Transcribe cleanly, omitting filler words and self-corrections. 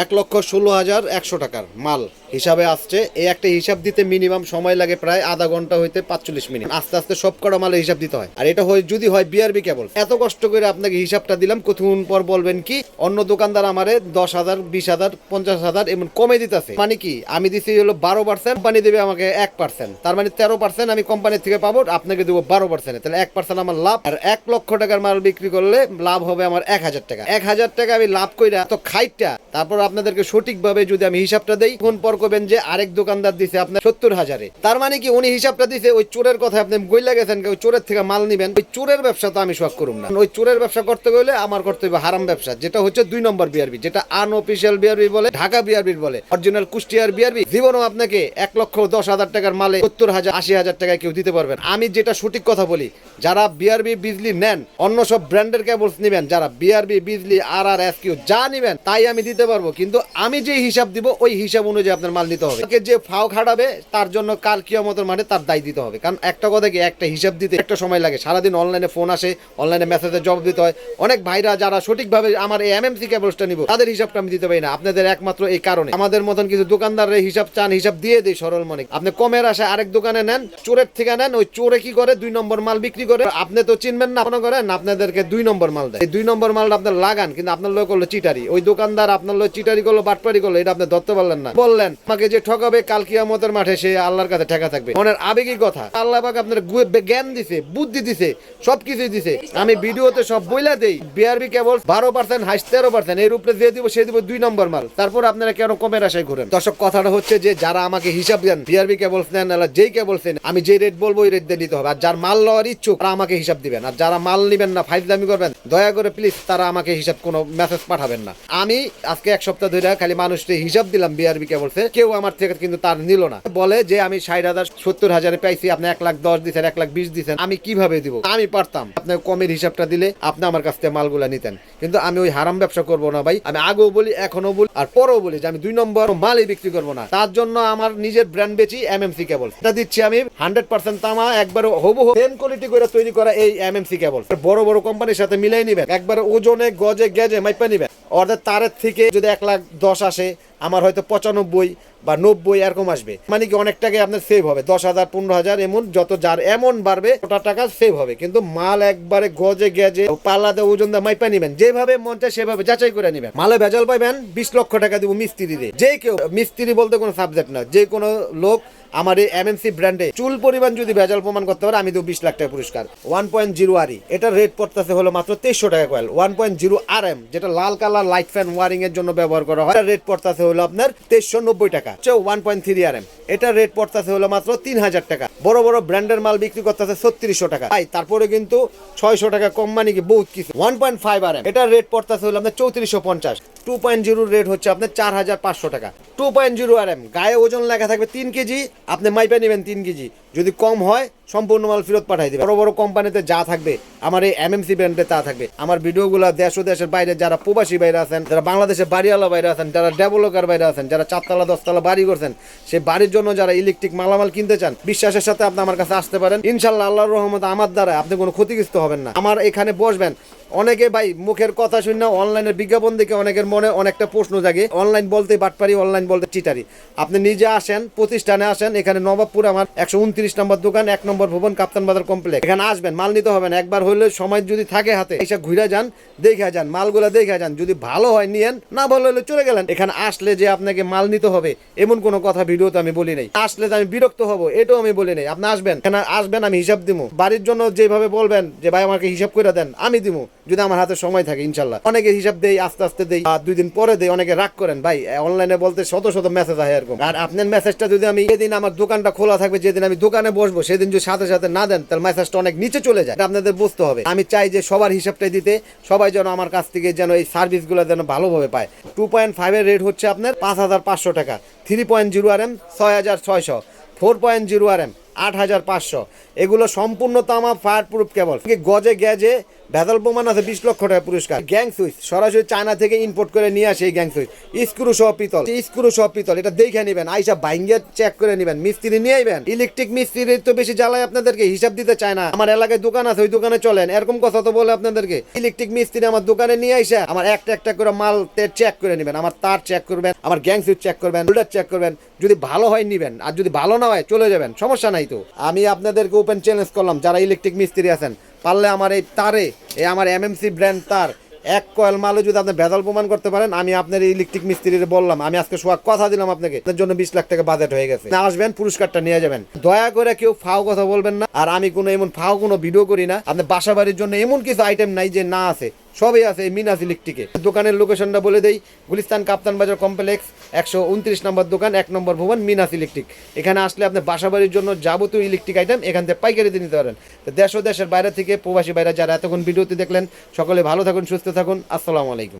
১,১৬,১০০ টাকার মাল হিসাবে আসছে। এই একটা হিসাব দিতে মিনিমাম সময় লাগে প্রায় আধা ঘন্টা হইতে ৪৫ মিনিট। আস্তে আস্তে সব কটা মালের হিসাব দিতে হয়। আর এটা হয় যদি হয় বিআরবি কেবল। এত কষ্ট করে আপনাকে হিসাবটা দিলাম, কতক্ষণ পর বলবেন কি অন্য দোকানদার আমারে ১০,০০০, ২০,০০০, ৫০,০০০ এমন কমে দিতেছে। মানে কি আমি দিছি হলো ১২%, কোম্পানি দেবে আমাকে ১%, তার মানে ১৩% আমি কোম্পানির থেকে পাবো, আপনাকে দেবো 12%। তাহলে 1% আমার লাভ। আর ১,০০,০০০ টাকার মাল বিক্রি করলে লাভ হবে আমার ১,০০০ টাকা। ১,০০০ টাকা আমি লাভ কইরা তো খাইটা তারপর আপনাদেরকে সঠিকভাবে যদি আমি হিসাবটা দেই, কোন পর করবেন যে আরেক দোকানদার দিছে আপনার ৭০,০০০-এ। তার মানে কি উনি হিসাবটা দিছে ওই চোরের কথা আপনি গইলা গেছেন, ওই চোরের থেকে মাল নিবেন। ওই চোরের ব্যবসা তো আমি শখ করুম না। ওই চোরের ব্যবসা করতে গেলে আমার করতে হবে হারাম ব্যবসা, যেটা হচ্ছে ২ নম্বর বিআরবি, যেটা আনঅফিসিয়াল বিআরবি বলে, ঢাকা বিআরবি বলে। অরিজিনাল কুষ্টিয়ার বিআরবি জীবনও আপনাকে ১,১০,০০০ টাকার মালে ৭০,০০০, ৮০,০০০ টাকায় কেউ দিতে পারবেন। আমি যেটা সঠিক কথা বলি, যারা বিআরবি বিজলি নেন, অন্য সব ব্র্যান্ডের কেবলস নিবেন, যারা বিআরবি বিজলি RRSQ যা নিবেন তাই আমি দিতে পারবো, কিন্তু আমি যে হিসাব দিব ওই হিসাব অনুযায়ী আপনার মাল নিতে হবে। যে ফাও খাটাবে তার জন্য কাল কিয়ামতের মাঠে তার দায় দিতে হবে। কারণ একটা কথা কি, একটা হিসাব দিতে একটা সময় লাগে। সারাদিন অনলাইনে ফোন আসে, অনলাইনে মেসেজের জবাব দিতে হয়। অনেক ভাইরা যারা সঠিকভাবে আমার এই MMC কেবলসটা নিব, তাদের হিসাবটা আমি দিতে পারি না, আপনাদের একমাত্র এই কারণে। আমাদের মতন কিছু দোকানদারের হিসাব চান, হিসাব দিয়ে দেয় সরল মনে। আপনি কমের আশায় আরেক দোকানে নেন, চোরের থেকে নেন, ওই চোরে কি করে ২ নম্বর মাল বিক্রি করে। আপনি তো চিনবেন না, মনে করেন আপনাদেরকে ২ নম্বর মাল দেয়। এই ২ নম্বর মালটা আপনার লাগান, কিন্তু আপনার লোক করলো চিটারি। ওই দোকানদার আপনার লোক চিটারি করলো, বাটপারি করলো, এটা আপনি ধরতে পারলেন না। বললেন আমাকে যে ঠকাবে কাল কিয়ামতের মাঠে, সে আল্লাহর কাছে ঠেকা থাকবে। মনের আবেগিক কথা, আল্লাহ পাক আপনার জ্ঞান দিছে, বুদ্ধি দিছে, সবকিছুই দিছে। আমি ভিডিওতে সব বইলা দেই, বিআরবি কেবল 12% হাইস 13%, এর উপরে যে দিব সে দিব ২ নম্বর মাল। তারপর আপনারা কেন কমের আশায় ঘুরেন? দর্শক, কথাটা হচ্ছে যে যারা আমাকে হিসাব দেন, বিআরবি কেবলস নেন, যেই কেবলস নেন, আমি যে রেট বলবো ওই রেট দিয়ে নিতে হবে। আর যার মাল লওয়ার ইচ্ছুক তারা আমাকে হিসাব দিবেন। আর যারা মাল নিবেন না, ফাইজলামি করবেন, দয়া করে প্লিজ তারা আমাকে হিসাব কোনো মেসেজ পাঠাবেন না। আমি আজকে 1 সপ্তাহ ধরে খালি মানুষকে হিসাব দিলাম বিআরবি কেবলসে, কেউ আমার থেকে কিন্তু তার নিল না। বলে যে আমি ৬০,০০০, ৭০,০০০ পাইছি, আপনি ১,১০,০০০ দিচ্ছেন, ১,২০,০০০ দিচ্ছেন, আমি কিভাবে দিব? আমি পারতাম আপনার কমের হিসাবটা দিলে আপনি আমার কাছ থেকে মালগুলা নিতেন, কিন্তু আমি ওই হারাম ব্যবসা করবো না ভাই। আমি আগেও বলি, এখনো বলি, আর পরেও বলি যে আমি ২ নম্বর মালই বিক্রি করবো না। তার জন্য আমার নিজের ব্র্যান্ড বেচি MMC কেবল। এটা দিচ্ছি আমি 100% তামা, একবারে হুবহু সেম কোয়ালিটি করে তৈরি করা এই MMC কেবল। বড় বড় কোম্পানির সাথে মিলাই নিবেন, একবারে ওজনে গজে গেজে মাইপা নিবেন। অর্থাৎ তারের থেকে যদি ১,১০,০০০ আসে, আমার হয়তো ৯৫ বা ৯০ এরকম আসবে। মানে কি অনেক টাকায় আপনার সেভ হবে, ১০,০০০, ১৫,০০০, এমন যত যার এমন বাড়বে ওটা টাকা সেভ হবে। কিন্তু মাল একবারে গজে গেজে পাল্লাতে ওজন দিয়ে মাইপা নিবেন, যেভাবে মন চায় সেভাবে যাচাই করে নিবেন। মালে ভেজাল পাইবেন, 20 লক্ষ টাকা দিব মিস্ত্রি দিয়ে। যে কেউ, মিস্ত্রি বলতে কোনো সাবজেক্ট না, যে কোনো লোক আমার এই MMC ব্র্যান্ডে চুল পরিমাণ যদি ভেজাল প্রমাণ করতে পারে, আমি দেব 20 লাখ টাকা পুরস্কার। 1.0 RE, এটার রেট পড়তেছে হলো মাত্র ২৩০০ টাকা কয়েল। 1.0 RM, যেটা লাল কালার লাইট ফ্যান ওয়ারিং এর জন্য ব্যবহার করা হয়, এটার রেট পড়তেছে হলো আপনার ২৩৯০ টাকা। 1.3 RM, এটার রেট পড়তেছে হলো মাত্র ৩০০০ টাকা। বড় বড় ব্র্যান্ডের মাল বিক্রি করতেছে ৩৬০০ টাকা। তারপরে কিন্তু ৬০০ টাকা কম, মানে কি বহুত কিছু। 1.5 RM, এটার রেট পড়তেছে হলো আপনার ৩৪৫০। 2.0 রেট হচ্ছে আপনার ৪৫০০ টাকা। 2.0 RM, গায়ে ওজন লেখা থাকবে ৩ কেজি, আপনি মাইপা নেবেন 3 কেজি। যদি কম হয় সম্পূর্ণ মাল ফেরত পাঠাই দিবে। বড় বড় কোম্পানিতে যা থাকবে আমার এই MMC ব্র্যান্ডে তা থাকবে। আমার ভিডিওগুলো দেশ ও দেশের বাইরে যারা প্রবাসী বাইরে আছেন, যারা বাংলাদেশের বাড়িওয়ালা বাইরে আছেন, যারা ডেভেলপার বাইরে আছেন, যারা 4 তলা 10 তলা বাড়ি করছেন, সেই বাড়ির জন্য যারা ইলেকট্রিক মালামাল কিনতে চান, বিশ্বাসের সাথে আপনি আমার কাছে আসতে পারেন। ইনশাল্লাহ আল্লাহর রহমতে আমার দ্বারা আপনি কোনো ক্ষতিগ্রস্ত হবেন না। আমার এখানে বসবেন, অনেকে ভাই মুখের কথা শুনে অনলাইনের বিজ্ঞাপন দেখে অনেকের মনে অনেকটা প্রশ্ন জাগে, অনলাইন বলতে বাটপারি, অনলাইন বলতে চিটারি। আপনি নিজে আসেন, প্রতিষ্ঠানে আসেন। এখানে নবাবপুর আমার 129 নম্বর দোকান, 1 নম্বর ভবন, কাপ্তান বাজার কমপ্লেক্স। এখানে আসবেন, মাল নিতে হবে না। একবার হইলে সময় যদি থাকে হাতে, এসে ঘুরে যান, দেখে যান, মালগুলা দেখে যান। যদি ভালো হয় নিয়েন, না ভালো হলে চলে গেলেন। এখানে আসলে যে আপনাকে মাল নিতে হবে এমন কোনো কথা ভিডিওতে আমি বলি নাই। আসলে যে আমি বিরক্ত হব এটাও আমি বলি নাই। আপনি আসবেন, এখানে আসবেন, আমি হিসাব দিব। বাড়ির জন্য যেভাবে বলবেন যে ভাই আমাকে হিসাব করে দেন, আমি দিব, যদি আমার হাতে সময় থাকে ইনশাল্লাহ। অনেকে হিসাব দেই, আস্তে আস্তে দেই, 2 দিন পরে দেই, অনেকে রাগ করেন। ভাই অনলাইনে বলতে শত শত মেসেজ হয় এরকম। আর আপনার মেসেজটা যদি আমি যেদিন আমার দোকানটা খোলা থাকবে, যেদিন আমি দোকানে বসবো, সেদিন যদি সাথে সাথে না দেন, তাহলে মেসেজটা অনেক নিচে চলে যায়। আপনাদের বুঝতে হবে। আমি চাই যে সবার হিসাবটাই দিতে, সবাই যেন আমার কাছ থেকে যেন এই সার্ভিসগুলো যেন ভালোভাবে পায়। 2.5 এর রেট হচ্ছে আপনার ৫,৫০০ টাকা। 3.0 RM ৬,৬০০, 4.0 RM 8,500। এগুলো সম্পূর্ণ তামা ফায়ার প্রুফ কেবল, গজে গ্যাজে ভেজাল প্রমাণ আছে, 20 লক্ষ টাকা পুরস্কার। গ্যাং সুইচ সরাসরি চায়না থেকে ইম্পোর্ট করে নিয়ে আসে এই গ্যাং সুইচ, স্ক্রু সহ পিতল, স্ক্রু সহ পিতল। এটা দেখে নেবেন, আইসা বাইঙ্গে চেক করে নেবেন, মিস্ত্রি নিয়ে আইবেন। ইলেকট্রিক মিস্ত্রি তো বেশি জ্বালায় আপনাদেরকে, হিসাব দিতে চায় না। আমার এলাকায় দোকান আছে, ওই দোকানে চলেন, এরকম কথা তো বলে আপনাদেরকে। ইলেকট্রিক মিস্ত্রি আমার দোকানে নিয়ে আইসা আমার একটা একটা করে মাল চেক করে নেবেন, আমার তার চেক করবেন, আমার গ্যাং সুইচ চেক করবেন, হোল্ডার চেক করবেন। যদি ভালো হয় নিবেন, আর যদি ভালো না হয় চলে যাবেন, সমস্যা নাই তো। আমি আপনাদেরকে ওপেন চ্যালেঞ্জ করলাম, যারা ইলেকট্রিক মিস্ত্রি আছেন, পারলে আমার এই তারে, এই আমার এমএমসি ব্র্যান্ড তার এক কয়েল মালে যদি আপনি ভেজাল প্রমাণ করতে পারেন, আমি আপনার ইলেকট্রিক মিস্ত্রির বললাম, আমি আজকে সোয়াগ কথা দিলাম আপনাকে, আপনার জন্য 20 লাখ টাকা বাজেট হয়ে গেছে। না আসবেন, পুরস্কারটা নিয়ে যাবেন। দয়া করে কেউ ফাও কথা বলবেন না। আর আমি কোনো এমন ফাও কোনো ভিডিও করি না। আপনার বাসা বাড়ির জন্য এমন কিছু আইটেম নাই যে না আছে, সবই আছে এই মিনাস ইলেকট্রিকে। দোকানের লোকেশনটা বলে দেই, গুলিস্তান কাপ্তান বাজার কমপ্লেক্স 129 নম্বর দোকান, 1 নম্বর ভবন, মিনাস ইলেকট্রিক। এখানে আসলে আপনি বাসা বাড়ির জন্য যাবতীয় ইলেকট্রিক আইটেম এখান থেকে পাইকারিতে নিতে পারেন। তো দেশ ও দেশের বাইরে থেকে প্রবাসী বাইরে যারা এতক্ষণ ভিডিওতে দেখলেন, সকলে ভালো থাকুন, সুস্থ থাকুন। আসসালামু আলাইকুম।